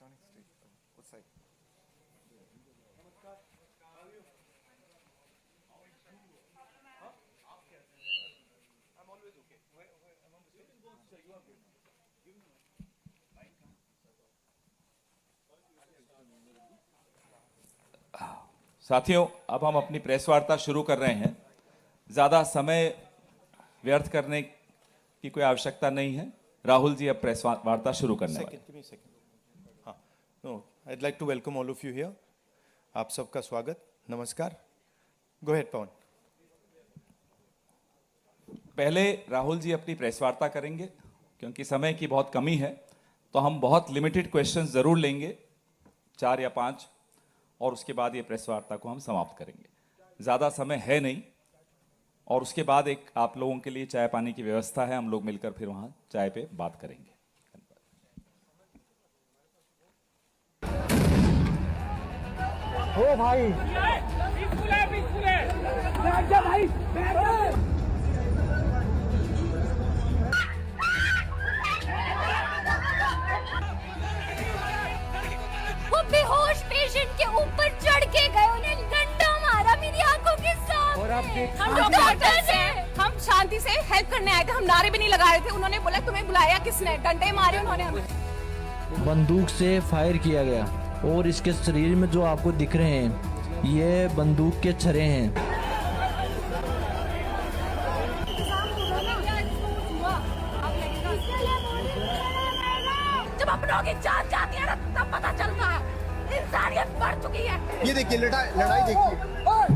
electronic stage. What side? साथियों, अब हम अपनी प्रेस वार्ता शुरू कर रहे हैं। ज़्यादा समय व्यर्थ करने की कोई आवश्यकता नहीं है। राहुल जी अब प्रेस वार्ता शुरू करने वाले हैं। Give me a second. हाँ, no, I'd like to welcome all of you here. आप सबका स्वागत, नमस्कार. Go ahead, पवन. पहले राहुल जी अपनी प्रेस वार्ता करेंगे, क्योंकि समय की बहुत कमी है, तो हम बहुत लिमिटेड क्वेश्चंस जरूर लेंगे, 4 या 5, और उसके बाद ये प्रेस वार्ता को हम समाप्त करेंगे। ज़्यादा समय है नहीं, और उसके बाद एक आप लोगों के लिए चाय पानी की व्यवस्था है, हम लोग मिलकर फिर वहाँ चाय पे बात करेंगे। ओ भाई बैठ जा भाई, बैठ जा। वो बेहोश पेशेंट के ऊपर चढ़ के गए, उन्हें डंडा मारा मेरी आंखों के सामने। और आप हम डॉक्टर्स हैं, हम शांति से हेल्प करने आए थे, हम नारे भी नहीं लगा रहे थे। उन्होंने बोला तुम्हें बुलाया किसने, डंडे मारे उन्होंने हमें। बंदूक से फायर किया गया और इसके शरीर में जो आपको दिख रहे हैं ये बंदूक के छर्रे हैं। जब अपनों की जान जाती है ना तब पता चलता है इंसानियत मर चुकी है। ये देखिए लड़ाई देखिए,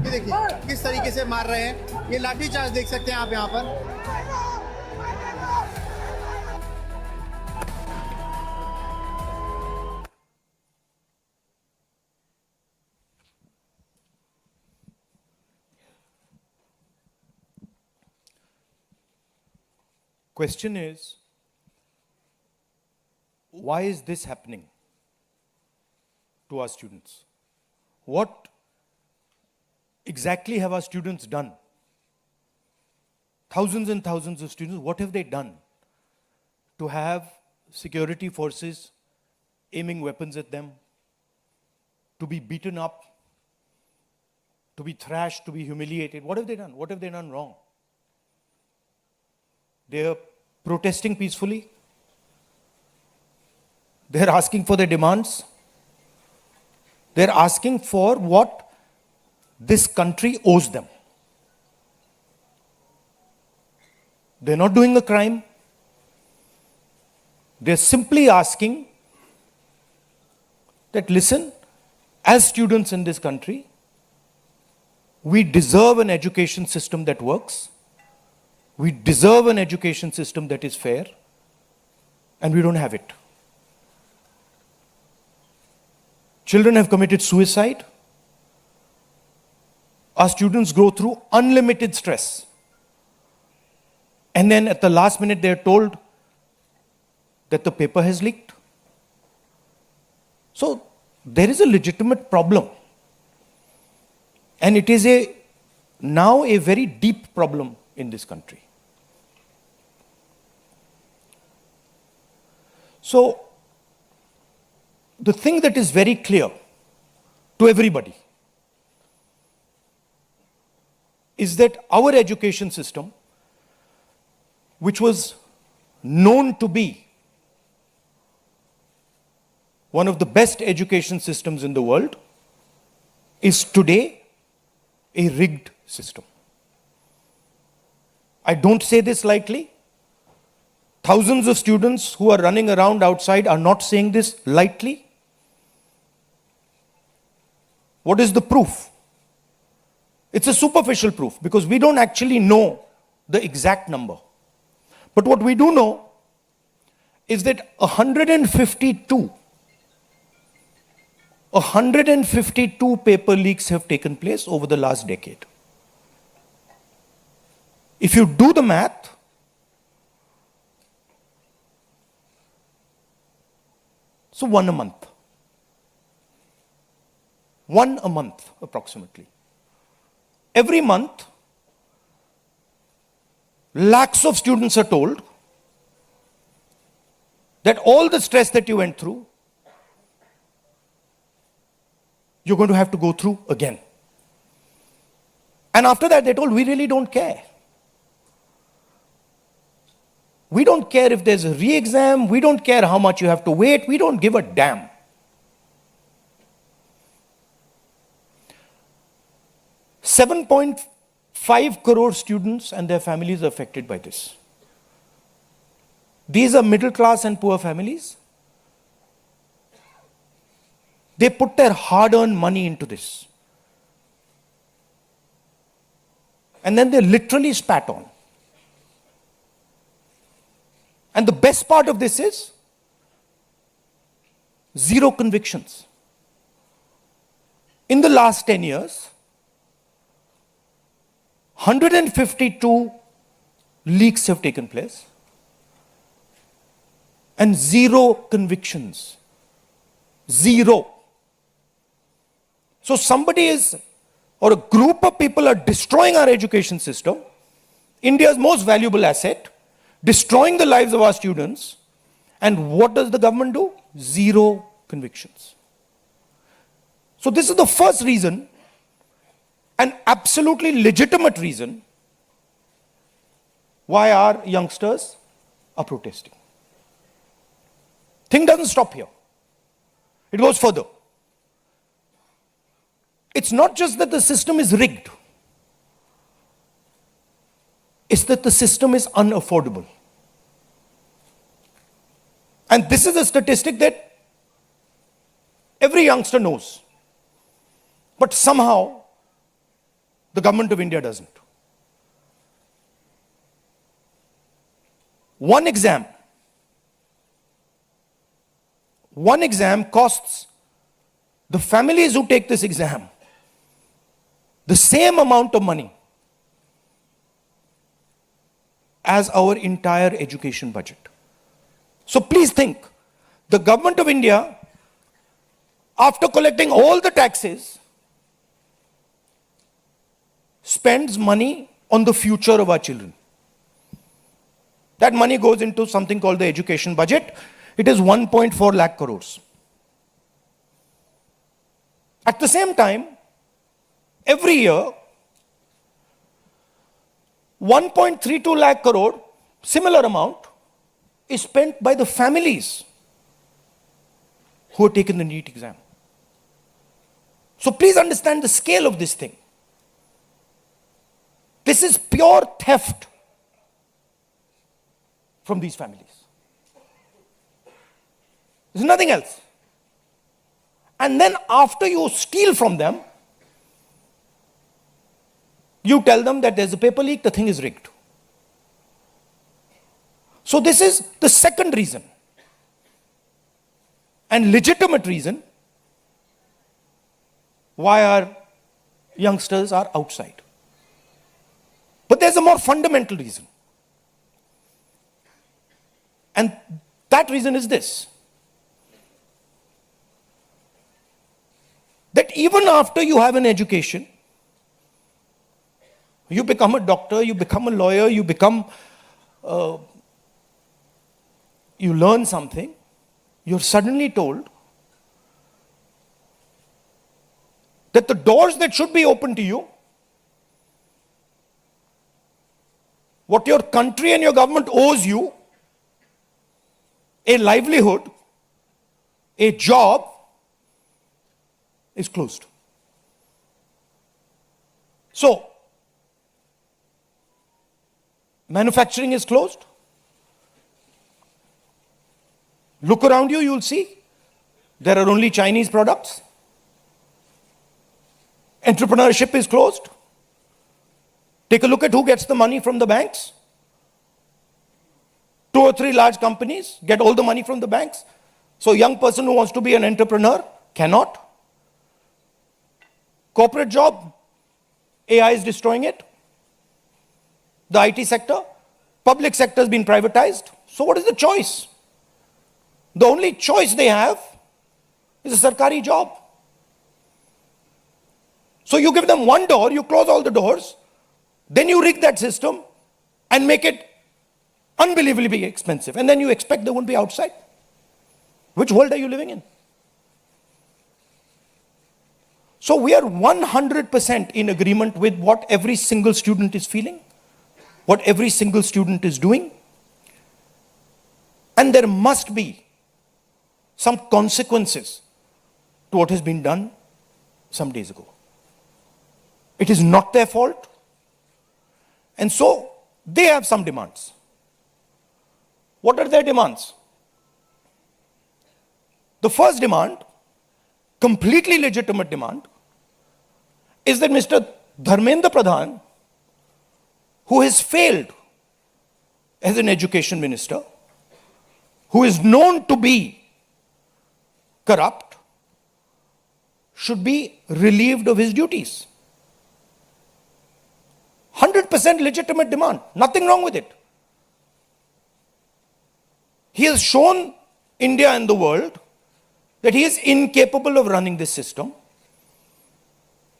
ये देखिए किस तरीके से मार रहे हैं। ये लाठी चार्ज देख सकते हैं आप यहाँ पर। Question is, why is this happening to our students? What exactly have our students done? Thousands and thousands of students, what have they done to have security forces aiming weapons at them, to be beaten up, to be thrashed, to be humiliated? What have they done? What have they done wrong? They're protesting peacefully. They're asking for their demands. They're asking for what this country owes them. They're not doing a crime. They're simply asking that, listen, as students in this country, we deserve an education system that works. We deserve an education system that is fair, and we don't have it. Children have committed suicide. Our students go through unlimited stress. And then at the last minute, they are told that the paper has leaked. So there is a legitimate problem. And it is now a very deep problem in this country. So, the thing that is very clear to everybody is that our education system, which was known to be one of the best education systems in the world, is today a rigged system. I don't say this lightly. Thousands of students who are running around outside are not saying this lightly. What is the proof? It's a superficial proof because we don't actually know the exact number. But what we do know is that 152 paper leaks have taken place over the last decade. If you do the math, so one a month approximately. Every month, lakhs of students are told that all the stress that you went through, you're going to have to go through again. And after that, they told, we really don't care. We don't care if there's a re-exam. We don't care how much you have to wait. We don't give a damn. $7.5 crore students and their families are affected by this. These are middle class and poor families. They put their hard-earned money into this. And then they literally spat on. And the best part of this is zero convictions. In the last 10 years, 152 leaks have taken place and zero convictions. Zero. So somebody is, or a group of people are destroying our education system, India's most valuable asset, destroying the lives of our students, and what does the government do? Zero convictions. So this is the first reason, an absolutely legitimate reason, why our youngsters are protesting. Thing doesn't stop here. It goes further. It's not just that the system is rigged. It's that the system is unaffordable. And this is a statistic that every youngster knows. But somehow, the government of India doesn't. One exam costs the families who take this exam the same amount of money as our entire education budget. So please think, the government of India, after collecting all the taxes, spends money on the future of our children. That money goes into something called the education budget. It is 1.4 lakh crores. At the same time, every year, 1.32 lakh crore, similar amount, is spent by the families who have taken the NEET exam. So please understand the scale of this thing. This is pure theft from these families. There's nothing else. And then after you steal from them, you tell them that there's a paper leak, the thing is rigged. So this is the second reason, and legitimate reason, why our youngsters are outside. But there's a more fundamental reason. And that reason is this: that even after you have an education, you become a doctor, you become a lawyer, you become, you learn something, you're suddenly told that the doors that should be open to you, what your country and your government owes you, a livelihood, a job, is closed. So, manufacturing is closed. Look around you, you'll see there are only Chinese products. Entrepreneurship is closed. Take a look at who gets the money from the banks. 2 or 3 large companies get all the money from the banks. So a young person who wants to be an entrepreneur cannot. Corporate job, AI is destroying it. The IT sector, public sector has been privatized. So what is the choice? The only choice they have is a sarkari job. So you give them one door, you close all the doors, then you rig that system and make it unbelievably expensive. And then you expect they won't be outside. Which world are you living in? So we are 100% in agreement with what every single student is feeling, what every single student is doing. And there must be some consequences to what has been done some days ago. It is not their fault. And so they have some demands. What are their demands? The first demand, completely legitimate demand, is that Mr. Dharmendra Pradhan, who has failed as an education minister, who is known to be corrupt, should be relieved of his duties. 100% legitimate demand, nothing wrong with it. He has shown India and the world that he is incapable of running this system.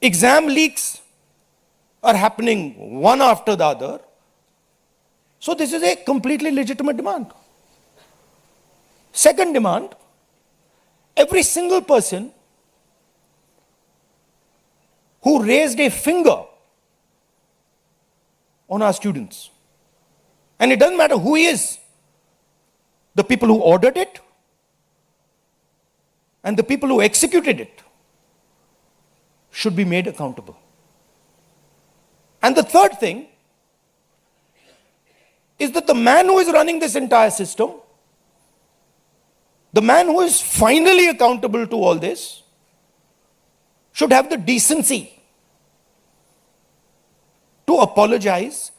Exam leaks are happening one after the other. So this is a completely legitimate demand. Second demand, every single person who raised a finger on our students, and it doesn't matter who he is, the people who ordered it and the people who executed it should be made accountable. And the third thing is that the man who is running this entire system, the man who is finally accountable to all this, should have the decency to apologize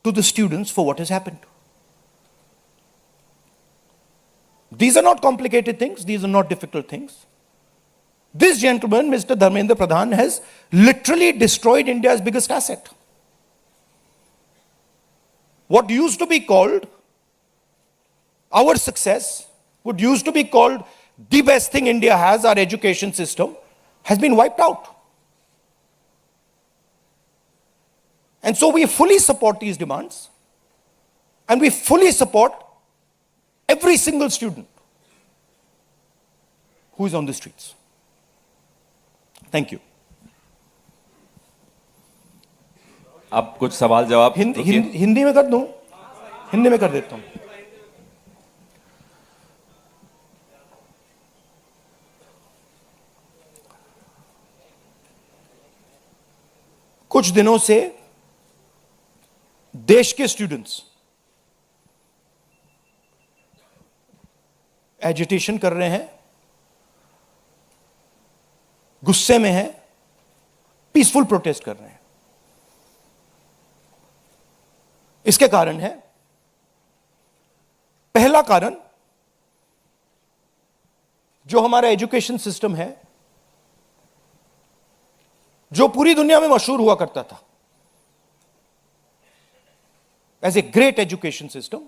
to the students for what has happened. These are not complicated things, these are not difficult things. This gentleman, Mr. Dharmendra Pradhan, has literally destroyed India's biggest asset. What used to be called our success, what used to be called the best thing India has, our education system, has been wiped out. And so we fully support these demands, and we fully support every single student who is on the streets. Thank you. अब कुछ सवाल जवाब हिंदी में कर दूं? हिंदी में कर देता हूं. कुछ दिनों से देश के स्टूडेंट्स एजिटेशन कर रहे हैं, गुस्से में हैं, पीसफुल प्रोटेस्ट कर रहे हैं. इसके कारण है, पहला कारण, जो हमारा एजुकेशन सिस्टम है, जो पूरी दुनिया में मशहूर हुआ करता था as a great education system,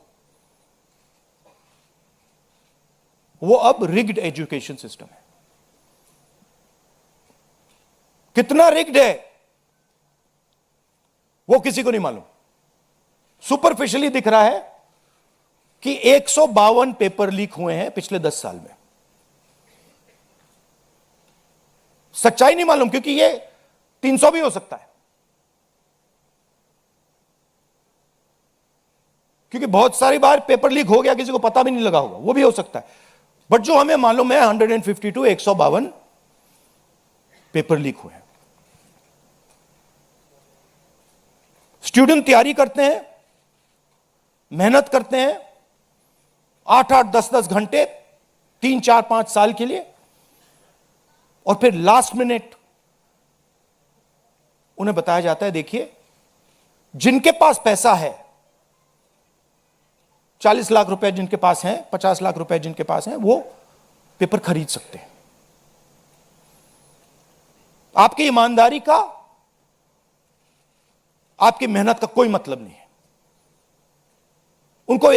वो अब रिग्ड एजुकेशन सिस्टम है. कितना रिग्ड है वो किसी को नहीं मालूम. सुपरफिशियली दिख रहा है कि 152 पेपर लीक हुए हैं पिछले 10 साल में. सच्चाई नहीं मालूम, क्योंकि ये 300 भी हो सकता है, क्योंकि बहुत सारी बार पेपर लीक हो गया, किसी को पता भी नहीं लगा होगा, वो भी हो सकता है. बट जो हमें मालूम है 152 152 पेपर लीक हुए हैं. स्टूडेंट तैयारी करते हैं, मेहनत करते हैं 8-8 10-10 घंटे 3-4-5 साल के लिए, और फिर लास्ट मिनट उन्हें बताया जाता है, देखिए जिनके पास पैसा है, 40 लाख रुपए जिनके पास हैं, 50 लाख रुपए जिनके पास हैं, वो पेपर खरीद सकते हैं. आपकी ईमानदारी का, आपकी मेहनत का कोई मतलब नहीं है. उनको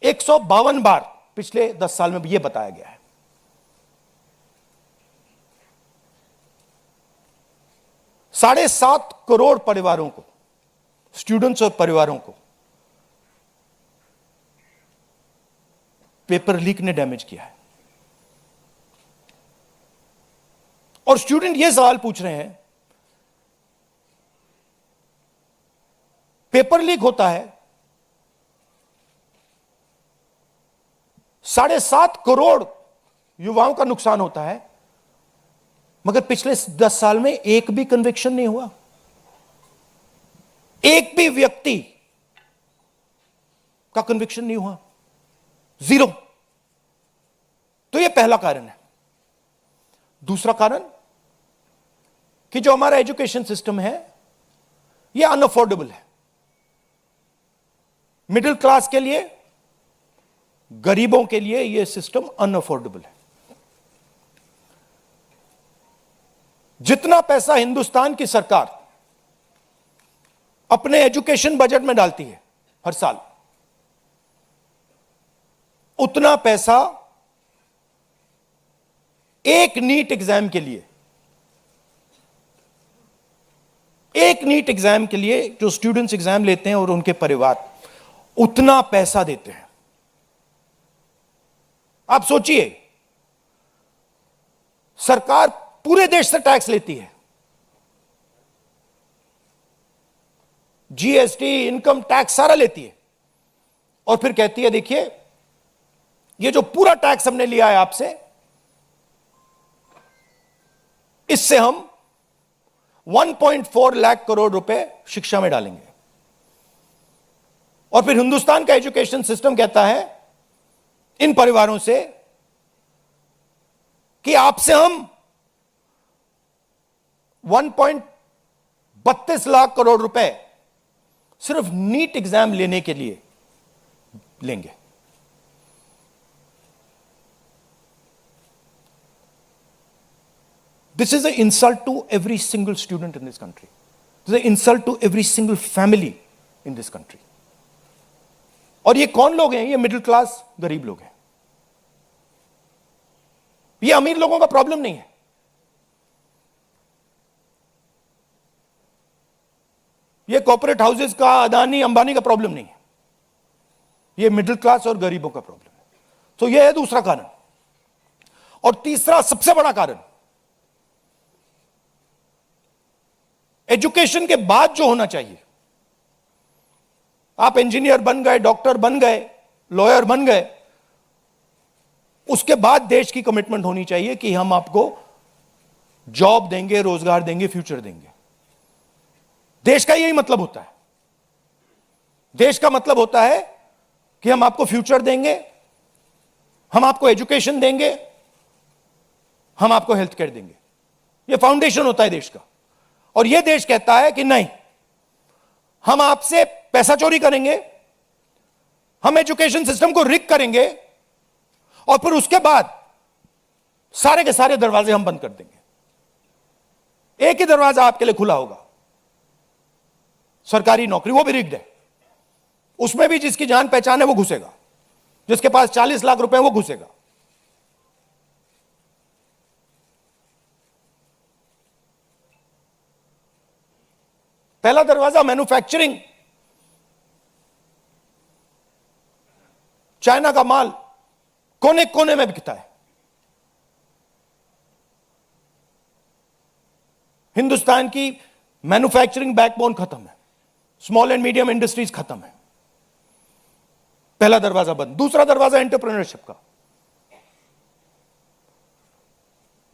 152 बार पिछले 10 साल में यह बताया गया है. साढ़े 7 करोड़ परिवारों को, स्टूडेंट्स और परिवारों को पेपर लीक ने डैमेज किया है. और स्टूडेंट ये सवाल पूछ रहे हैं, पेपर लीक होता है, 7.5 करोड़ युवाओं का नुकसान होता है, मगर पिछले 10 साल में एक भी कन्विक्शन नहीं हुआ, एक भी व्यक्ति का कन्विक्शन नहीं हुआ, 0। तो यह पहला कारण है। दूसरा कारण कि जो हमारा एजुकेशन सिस्टम है यह अनअफोर्डेबल है, मिडिल क्लास के लिए, गरीबों के लिए यह सिस्टम अनअफोर्डेबल है। जितना पैसा हिंदुस्तान की सरकार अपने एजुकेशन बजट में डालती है हर साल, उतना पैसा एक नीट एग्जाम के लिए, जो स्टूडेंट्स एग्जाम लेते हैं और उनके परिवार, उतना पैसा देते हैं। आप सोचिए, सरकार पूरे देश से टैक्स लेती है, जीएसटी, इनकम टैक्स सारा लेती है, और फिर कहती है देखिए ये जो पूरा टैक्स हमने लिया है आपसे, इससे हम 1.4 लाख करोड़ रुपए शिक्षा में डालेंगे। और फिर हिंदुस्तान का एजुकेशन सिस्टम कहता है इन परिवारों से कि आपसे हम 1.32 लाख करोड़ रुपए सिर्फ नीट एग्जाम लेने के लिए लेंगे। This is an insult to every single student in this country. This is an insult to every single family in this country. और ये कौन लोग हैं? ये मिडिल क्लास गरीब लोग हैं। ये अमीर लोगों का प्रॉब्लम नहीं है। ये कॉर्पोरेट हाउसेस का, अदानी अंबानी का प्रॉब्लम नहीं है। ये मिडिल क्लास और गरीबों का प्रॉब्लम है। तो ये है दूसरा कारण। और तीसरा सबसे बड़ा कारण, एजुकेशन के बाद जो होना चाहिए, आप इंजीनियर बन गए, डॉक्टर बन गए, लॉयर बन गए, उसके बाद देश की कमिटमेंट होनी चाहिए कि हम आपको जॉब देंगे, रोजगार देंगे, फ्यूचर देंगे। देश का यही मतलब होता है। देश का मतलब होता है कि हम आपको फ्यूचर देंगे, हम आपको एजुकेशन देंगे, हम आपको हेल्थ केयर देंगे। यह फाउंडेशन होता है देश का। और यह देश कहता है कि नहीं, हम आपसे पैसा चोरी करेंगे, हम एजुकेशन सिस्टम को रिग करेंगे, और फिर उसके बाद सारे के सारे दरवाजे हम बंद कर देंगे। एक ही दरवाजा आपके लिए खुला होगा, सरकारी नौकरी, वो भी रिग्ड है। उसमें भी जिसकी जान पहचान है वो घुसेगा, जिसके पास 40 लाख रुपए है वो घुसेगा। पहला दरवाजा मैन्युफैक्चरिंग, चाइना का माल कोने कोने में बिकता है। हिंदुस्तान की मैन्युफैक्चरिंग बैकबोन खत्म है, स्मॉल एंड मीडियम इंडस्ट्रीज खत्म है। पहला दरवाजा बंद। दूसरा दरवाजा एंटरप्रेन्योरशिप का।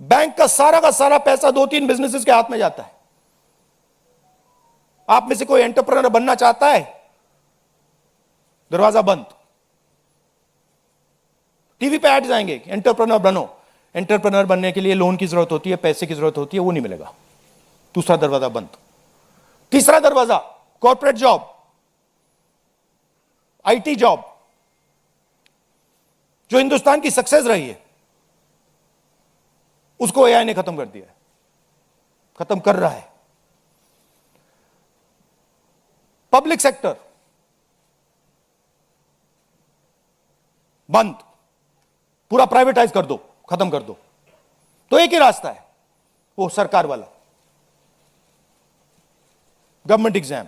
बैंक का सारा पैसा 2-3 बिजनेसेस के हाथ में जाता है। आप में से कोई एंटरप्रेन्योर बनना चाहता है, दरवाजा बंद। टीवी पे एड्स आएंगे, एंटरप्रेन्योर बनो। एंटरप्रेन्योर बनने के लिए लोन की जरूरत होती है, पैसे की जरूरत होती है, वो नहीं मिलेगा। दूसरा दरवाजा बंद। तीसरा दरवाजा कॉर्पोरेट जॉब, आईटी जॉब, जो हिंदुस्तान की सक्सेस रही है, उसको एआई ने खत्म कर दिया है, खत्म कर रहा है। पब्लिक सेक्टर बंद, पूरा प्राइवेटाइज कर दो, खत्म कर दो। तो एक ही रास्ता है, वो सरकार वाला, गवर्नमेंट एग्जाम।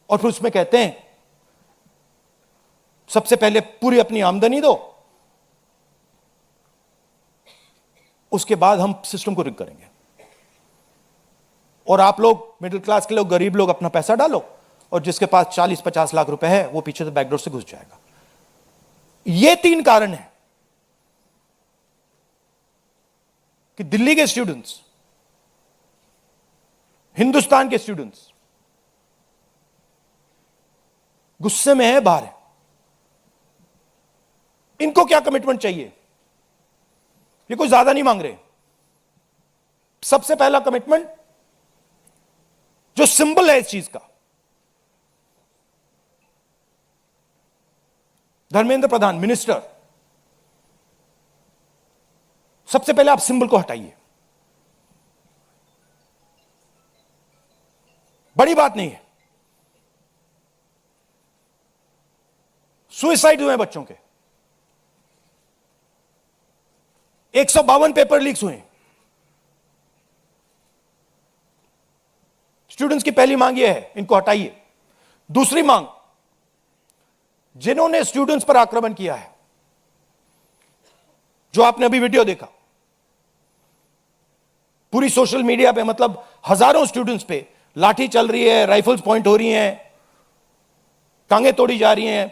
और फिर उसमें कहते हैं सबसे पहले पूरी अपनी आमदनी दो, उसके बाद हम सिस्टम को रिग करेंगे। और आप लोग मिडिल क्लास के लोग, गरीब लोग अपना पैसा डालो, और जिसके पास 40-50 लाख रुपए है वो पीछे से बैकडोर से घुस जाएगा। ये 3 कारण है कि दिल्ली के स्टूडेंट्स, हिंदुस्तान के स्टूडेंट्स गुस्से में है, बाहर है। इनको क्या कमिटमेंट चाहिए? ये कोई ज्यादा नहीं मांग रहे। सबसे पहला कमिटमेंट जो सिंबल है इस चीज का, धर्मेंद्र प्रधान मिनिस्टर, सबसे पहले आप सिंबल को हटाइए। बड़ी बात नहीं है। सुसाइड हुए बच्चों के, 152 पेपर लीक्स हुए। स्टूडेंट्स की पहली मांग यह है, इनको हटाइए। दूसरी मांग, जिन्होंने स्टूडेंट्स पर आक्रमण किया है, जो आपने अभी वीडियो देखा, पूरी सोशल मीडिया पे, मतलब हजारों स्टूडेंट्स पे लाठी चल रही है, राइफल्स पॉइंट हो रही हैं, टांगें तोड़ी जा रही हैं,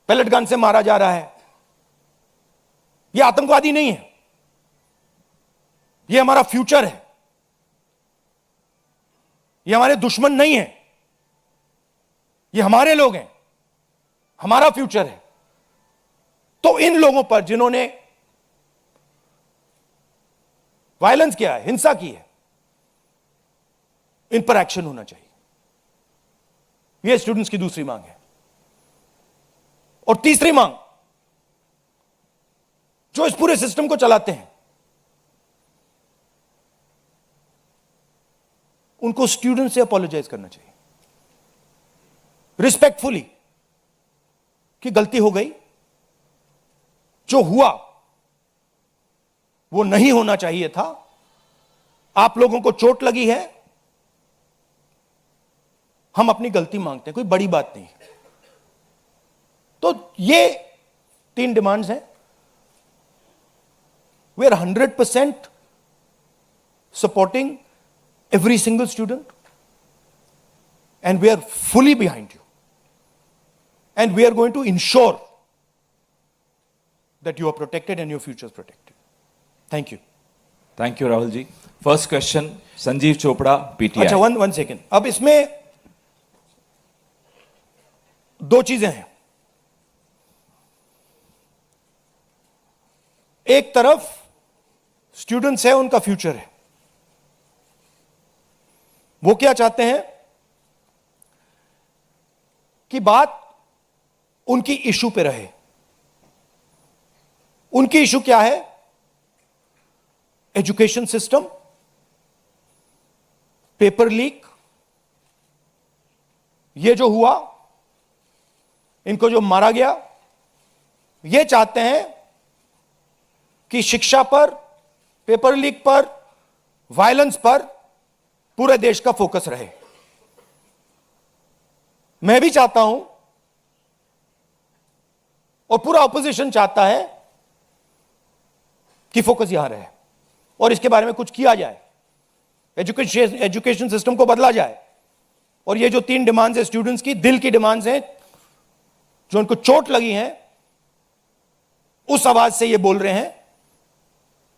पैलेट गन से मारा जा रहा है। यह आतंकवादी नहीं है, यह हमारा फ्यूचर है, ये हमारे दुश्मन नहीं है, ये हमारे लोग हैं, हमारा फ्यूचर है। तो इन लोगों पर जिन्होंने वायलेंस किया है, हिंसा की है, इन पर एक्शन होना चाहिए। यह स्टूडेंट्स की दूसरी मांग है। और तीसरी मांग, जो इस पूरे सिस्टम को चलाते हैं, उनको स्टूडेंट से अपोलोजाइज करना चाहिए रिस्पेक्टफुली कि गलती हो गई, जो हुआ वो नहीं होना चाहिए था, आप लोगों को चोट लगी है, हम अपनी गलती मांगते हैं, कोई बड़ी बात नहीं है। तो ये 3 डिमांड्स हैं। We are 100% supporting every single student, and we are fully behind you, and we are going to ensure that you are protected and your future is protected. Thank you. Thank you Rahul ji. First question Sanjeev Chopra, PTI. अच्छा, one second. अब इसमें 2 चीजें हैं। एक तरफ students है, उनका future है, वो क्या चाहते हैं कि बात उनकी इशू पे रहे। उनकी इशू क्या है? एजुकेशन सिस्टम, पेपर लीक, ये जो हुआ, इनको जो मारा गया, ये चाहते हैं कि शिक्षा पर, पेपर लीक पर, वायलेंस पर पूरे देश का फोकस रहे। मैं भी चाहता हूं और पूरा ऑपोजिशन चाहता है कि फोकस यहां रहे और इसके बारे में कुछ किया जाए, एजुकेशन सिस्टम को बदला जाए। और ये जो 3 डिमांड्स है स्टूडेंट्स की, दिल की डिमांड्स हैं, जो उनको चोट लगी हैं, उस आवाज से ये बोल रहे हैं,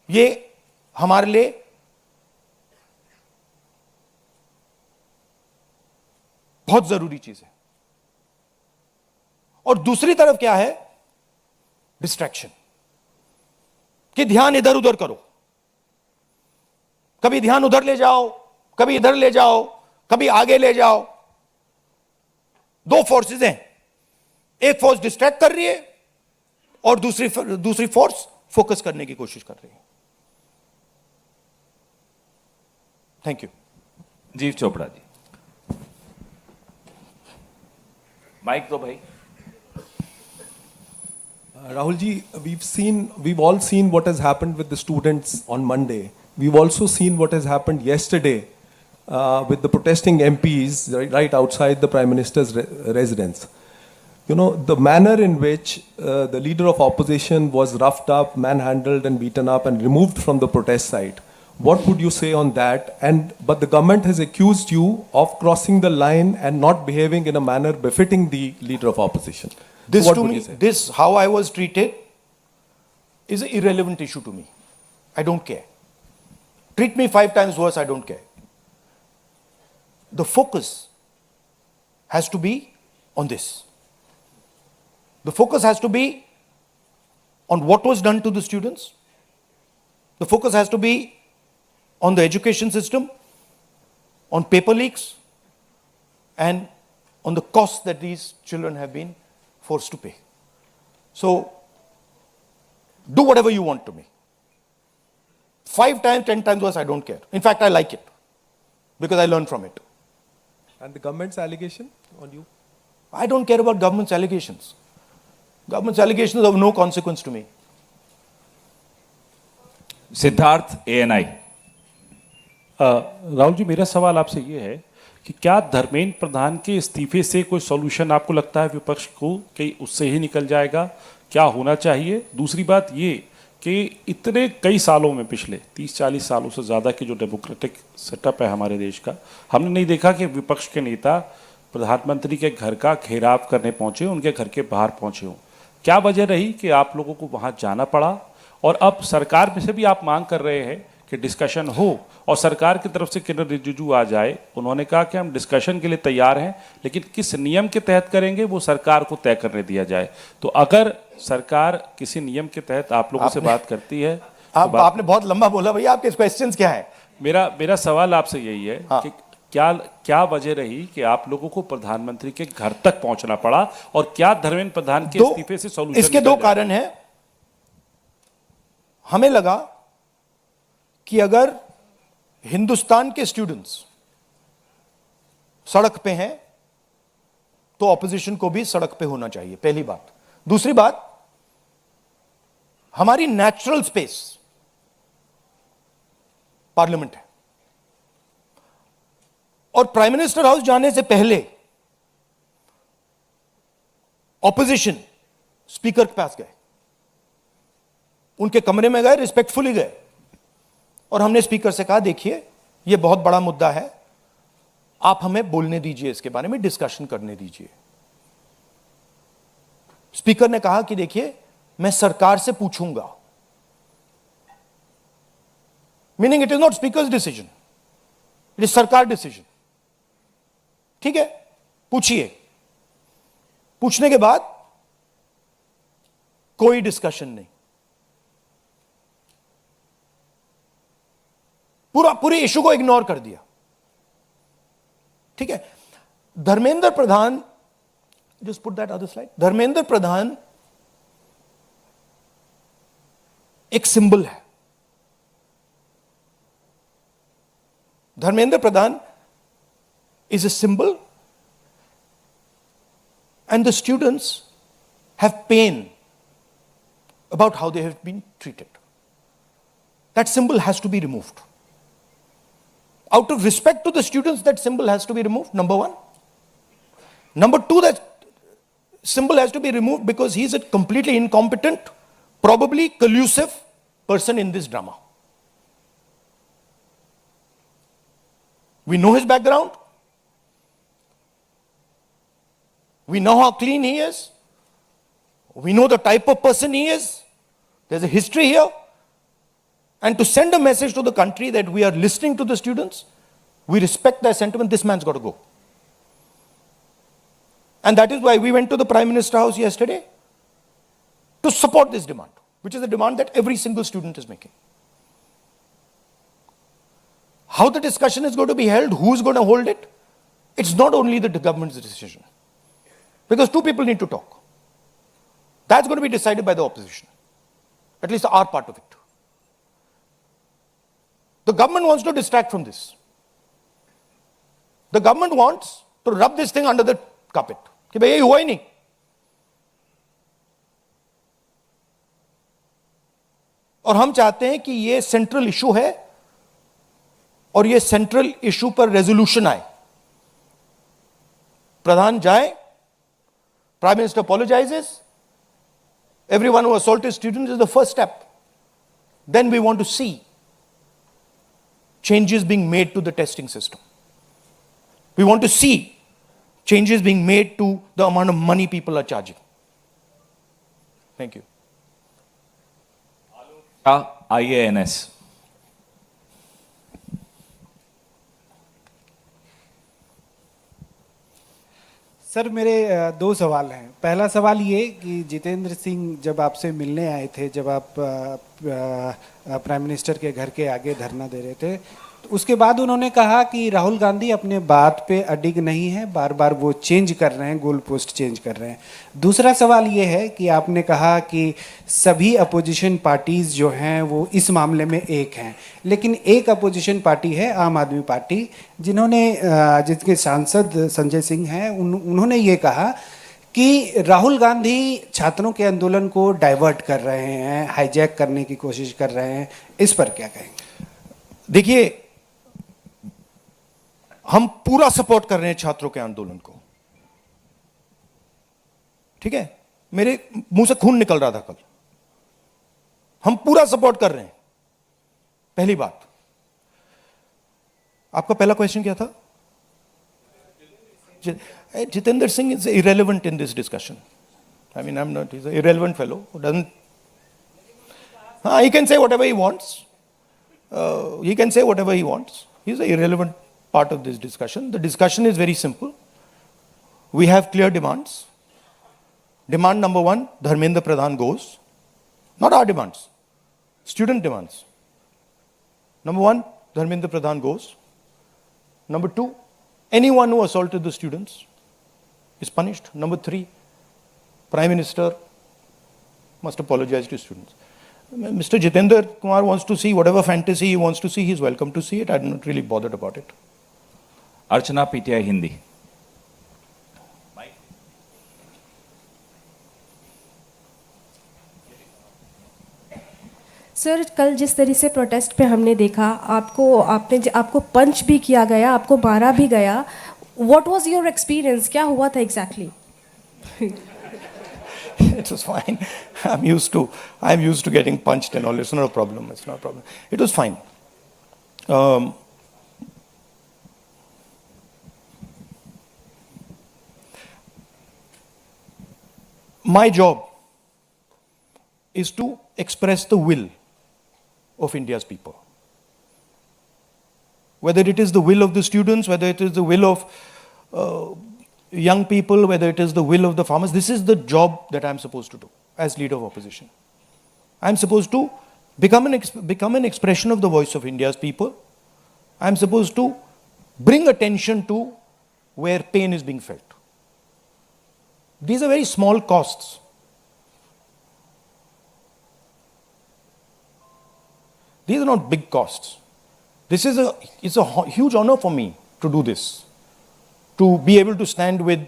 ये हमारे लिए बहुत जरूरी चीज है। और दूसरी तरफ क्या है? डिस्ट्रैक्शन, कि ध्यान इधर उधर करो, कभी ध्यान उधर ले जाओ, कभी इधर ले जाओ, कभी आगे ले जाओ। 2 फोर्सेस हैं, एक फोर्स डिस्ट्रैक्ट कर रही है और दूसरी फोर्स फोकस करने की कोशिश कर रही है। Thank you. जीव चोपड़ा जी, माइक दो भाई। Rahul ji, we've all seen what has happened with the students on Monday. We've also seen what has happened yesterday with the protesting MPs right outside the Prime Minister's residence. You know, the manner in which the leader of opposition was roughed up, manhandled and beaten up and removed from the protest site. What would you say on that? But the government has accused you of crossing the line and not behaving in a manner befitting the leader of opposition. This So what to would me, you say? this how I was treated is an irrelevant issue to me. I don't care. Treat me 5 times worse, I don't care. The focus has to be on this. The focus has to be on what was done to the students. The focus has to be on the education system, on paper leaks, and on the costs that these children have been forced to pay. So, do whatever you want to me. 5 times, 10 times worse, I don't care. In fact, I like it because I learn from it. And the government's allegation on you? I don't care about government's allegations. Government's allegations are of no consequence to me. Siddharth ANI। Rahul ji, मेरा सवाल आपसे ये है कि क्या धर्मेंद्र प्रधान के इस्तीफे से कोई सॉल्यूशन आपको लगता है विपक्ष को कि उससे ही निकल जाएगा? क्या होना चाहिए? दूसरी बात ये कि इतने कई सालों में, पिछले 30-40 सालों से ज़्यादा की जो डेमोक्रेटिक सेटअप है हमारे देश का, हमने नहीं देखा कि विपक्ष के नेता प्रधानमंत्री के घर का घेराव करने पहुंचे, उनके घर के बाहर पहुंचे हों। क्या वजह रही कि आप लोगों को वहां जाना पड़ा? और अब सरकार में से भी आप मांग कर रहे हैं कि डिस्कशन हो, और सरकार की तरफ से किरण रिजिजू आ जाए। उन्होंने कहा कि हम डिस्कशन के लिए तैयार हैं, लेकिन किस नियम के तहत करेंगे वो सरकार को तय करने दिया जाए। तो अगर सरकार किसी नियम के तहत आप लोगों से बात करती है, आपने बहुत लंबा बोला भैया, आपके क्वेश्चंस क्या है? मेरा सवाल आपसे यही है कि क्या वजह रही कि आप लोगों को प्रधानमंत्री के घर तक पहुंचना पड़ा, और क्या धर्मेंद्र प्रधान के इस्तीफे से सॉल्यूशन? इसके 2 कारण हैं। हमें लगा कि अगर हिंदुस्तान के स्टूडेंट्स सड़क पे हैं तो ऑपोजिशन को भी सड़क पे होना चाहिए, पहली बात। दूसरी बात, हमारी नेचुरल स्पेस पार्लियामेंट है, और प्राइम मिनिस्टर हाउस जाने से पहले ऑपोजिशन स्पीकर के पास गए, उनके कमरे में गए, रिस्पेक्टफुली गए, और हमने स्पीकर से कहा देखिए यह बहुत बड़ा मुद्दा है, आप हमें बोलने दीजिए, इसके बारे में डिस्कशन करने दीजिए। स्पीकर ने कहा कि देखिए मैं सरकार से पूछूंगा, meaning it is not speakers decision, it is सरकार डिसीजन। ठीक है, पूछिए। पूछने के बाद कोई डिस्कशन नहीं, पूरे इशू को इग्नोर कर दिया। ठीक है, Dharmendra Pradhan, just put that other slide, Dharmendra Pradhan एक सिंबल है। धर्मेंद्र प्रधान is a symbol, and the students have pain about how they have been treated. That symbol has to be removed. Out of respect to the students, that symbol has to be removed, number 1. Number 2, that symbol has to be removed because he is a completely incompetent, probably collusive person in this drama. We know his background. We know how clean he is. We know the type of person he is. There's a history here. And to send a message to the country that we are listening to the students, we respect their sentiment, this man's got to go. And that is why we went to the Prime Minister House yesterday to support this demand, which is a demand that every single student is making. How the discussion is going to be held, who's going to hold it, it's not only the government's decision. Because 2 people need to talk. That's going to be decided by the opposition. At least our part of it. The government wants to distract from this. The government wants to rub this thing under the carpet. कि भाई ये हुआ ही नहीं. और हम चाहते हैं कि ये सेंट्रल इशू है, और ये सेंट्रल इशू पर रेजोल्यूशन आए। प्रधान जाए, Prime Minister apologizes. Everyone who assaulted students is the first step. Then we want to see changes being made to the testing system. We want to see changes being made to the amount of money people are charging. Thank you. IANS. Sir मेरे दो सवाल हैं। पहला सवाल ये कि जितेंद्र सिंह जब आपसे मिलने आए थे, जब आप प्राइम मिनिस्टर के घर के आगे धरना दे रहे थे, तो उसके बाद उन्होंने कहा कि राहुल गांधी अपने बात पे अडिग नहीं है, बार बार वो चेंज कर रहे हैं, गोल पोस्ट चेंज कर रहे हैं। दूसरा सवाल ये है कि आपने कहा कि सभी अपोजिशन पार्टीज जो हैं वो इस मामले में एक हैं, लेकिन एक अपोजिशन पार्टी है आम आदमी पार्टी, जिसके सांसद संजय सिंह हैं, उन्होंने ये कहा कि राहुल गांधी छात्रों के आंदोलन को डाइवर्ट कर रहे हैं, हाईजैक करने की कोशिश कर रहे हैं। इस पर क्या कहेंगे? देखिए, हम पूरा सपोर्ट कर रहे हैं छात्रों के आंदोलन को, ठीक है? मेरे मुंह से खून निकल रहा था कल। हम पूरा सपोर्ट कर रहे हैं। पहली बात। आपका पहला क्वेश्चन क्या था? Jitendra Singh is irrelevant in this discussion. I mean, he's an irrelevant fellow who doesn't. He can say whatever he wants. He can say whatever he wants. He's an irrelevant part of this discussion. The discussion is very simple. We have clear demands. Demand number one, Dharmendra Pradhan goes. Not our demands, student demands. Number one, Dharmendra Pradhan goes. Number two, anyone who assaulted the students is punished. Number three, Prime Minister must apologize to students. Mr. Jitendra Kumar wants to see whatever fantasy he wants to see, he's welcome to see it. I'm not really bothered about it. Archana PTI Hindi. Sir, कल जिस तरह से protest पे हमने देखा, आपको पंच भी किया गया, आपको मारा भी गया। What was your experience? क्या हुआ था exactly? It was fine. I'm used to getting punched and all. It's not a problem. It's not a problem. It was fine. My job is to express the will of India's people. Whether it is the will of the students, whether it is the will of young people, whether it is the will of the farmers, this is the job that I'm supposed to do as leader of opposition. I'm supposed to become an expression of the voice of India's people. I'm supposed to bring attention to where pain is being felt. These are very small costs. These are not big costs. It's a huge honor for me to do this, to be able to stand with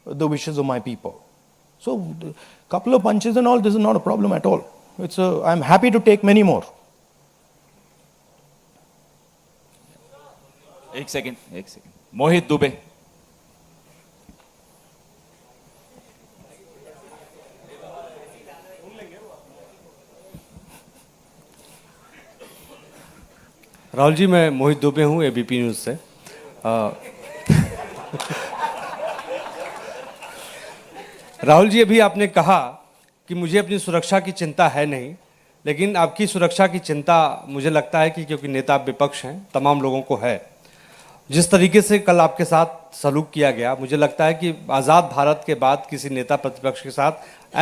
the wishes of my people. So, a couple of punches and all, this is not a problem at all. I'm happy to take many more. एक second मोहित दुबे। राहुल जी, मैं मोहित दुबे हूँ ABP news से। राहुल जी, अभी आपने कहा कि मुझे अपनी सुरक्षा की चिंता है नहीं, लेकिन आपकी सुरक्षा की चिंता मुझे लगता है कि क्योंकि नेता विपक्ष हैं, तमाम लोगों को है। जिस तरीके से कल आपके साथ सलूक किया गया, मुझे लगता है कि आज़ाद भारत के बाद किसी नेता प्रतिपक्ष के साथ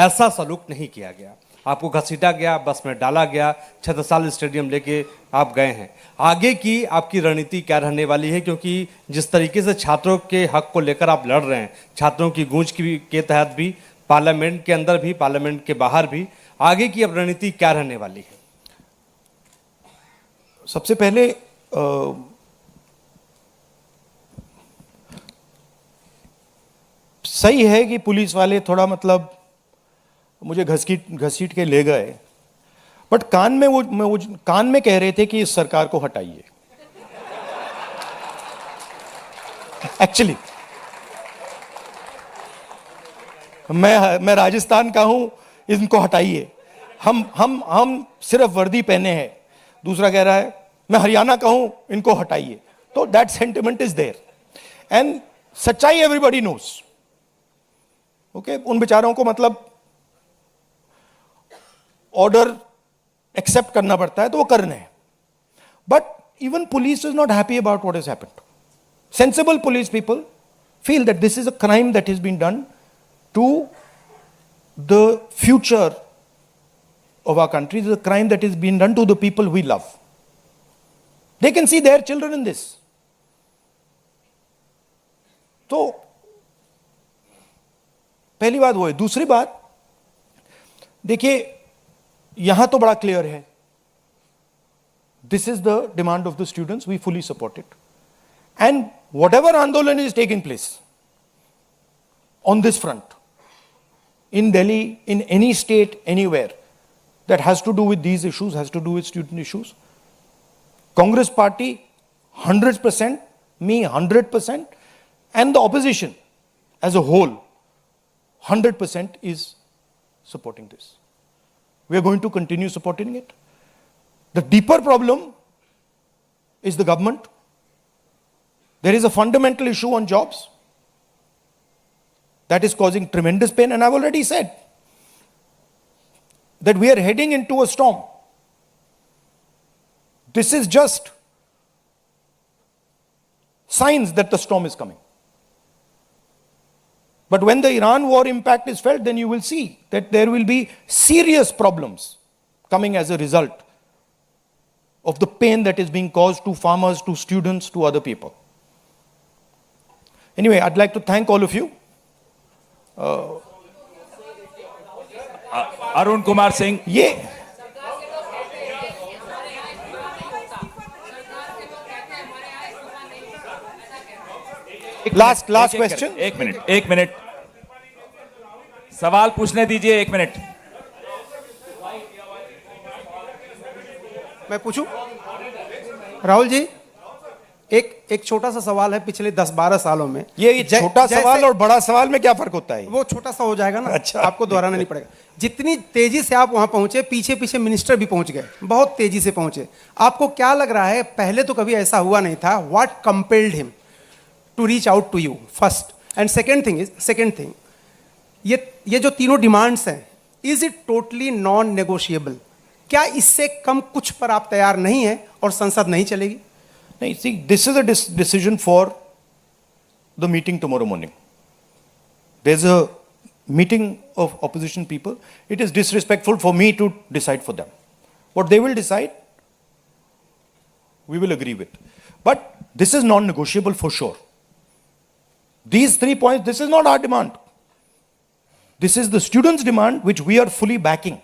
ऐसा सलूक नहीं किया गया। आपको घसीटा गया, बस में डाला गया, छत्रसाल स्टेडियम लेके आप गए हैं। आगे की आपकी रणनीति क्या रहने वाली है? क्योंकि जिस तरीके से छात्रों के हक को लेकर आप लड़ रहे हैं, छात्रों की गूंज के तहत भी, पार्लियामेंट के अंदर भी, पार्लियामेंट के बाहर भी, आगे की अब रणनीति क्या रहने वाली है? सबसे पहले सही है कि पुलिस वाले थोड़ा मुझे घसीट के ले गए, बट कान में कह रहे थे कि इस सरकार को हटाइए। एक्चुअली मैं राजस्थान का हूं, इनको हटाइए, हम सिर्फ वर्दी पहने हैं। दूसरा कह रहा है मैं हरियाणा का हूं, इनको हटाइए। तो that sentiment is there and सच्चाई एवरीबॉडी नोस। ओके, उन बेचारों को मतलब ऑर्डर एक्सेप्ट करना पड़ता है तो वो करने हैं। But even police is not happy about what has happened. Sensible police people feel that this is a crime that has been done to the future of our country. This is a crime that has been done to the people we love. They can see their children in this. तो पहली बात वो है। दूसरी बात देखिए, यहां तो बड़ा क्लियर है, this is the demand of the students, we fully support it. And whatever Andolan is taking place on this front, in Delhi, in any state, anywhere, that has to do with these issues, has to do with student issues, Congress party, 100%, me 100%, and the opposition as a whole, 100% is supporting this. We are going to continue supporting it. The deeper problem is the government. There is a fundamental issue on jobs that is causing tremendous pain, and I've already said that we are heading into a storm. This is just signs that the storm is coming. But when the Iran war impact is felt, then you will see that there will be serious problems coming as a result of the pain that is being caused to farmers, to students, to other people. Anyway, I'd like to thank all of you. Arun Kumar Singh, ये last question. एक minute सवाल पूछने दीजिए, 1 minute. मैं पूछूं? राहुल जी, एक छोटा सा सवाल है। पिछले 10-12 सालों में ये छोटा सवाल और बड़ा सवाल में क्या फर्क होता है? वो छोटा सा हो जाएगा ना। अच्छा, आपको दोहराना नहीं पड़ेगा। जितनी तेजी से आप वहां पहुंचे, पीछे पीछे मिनिस्टर भी पहुंच गए, बहुत तेजी से पहुंचे। आपको क्या लग रहा है, पहले तो कभी ऐसा हुआ नहीं था? What compelled him to reach out to you first? And second thing, ये जो तीनों डिमांड्स हैं, is it totally non negotiable? क्या इससे कम कुछ पर आप तैयार नहीं है और संसद नहीं चलेगी? नहीं, see, this is a decision for the meeting tomorrow morning. There's a meeting of opposition people. It is disrespectful for me to decide for them. What they will decide, we will agree with. But this is non-negotiable for sure. These 3 points, this is not our demand. This is the students' demand, which we are fully backing.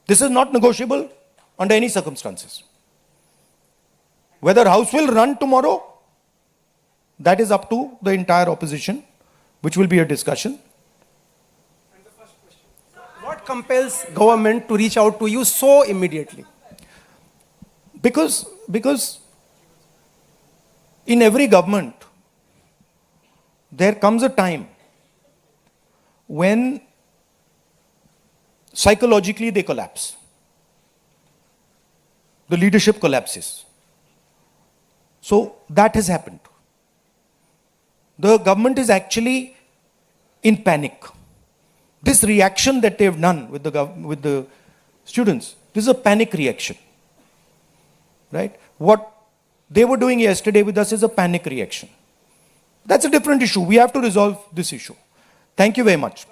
This is not negotiable under any circumstances. Whether House will run tomorrow, that is up to the entire opposition, which will be a discussion. What compels government to reach out to you so immediately? Because in every government, there comes a time when psychologically they collapse. The leadership collapses. So that has happened. The government is actually in panic. This reaction that they've done with the students, this is a panic reaction. Right? What they were doing yesterday with us is a panic reaction. That's a different issue. We have to resolve this issue. Thank you very much.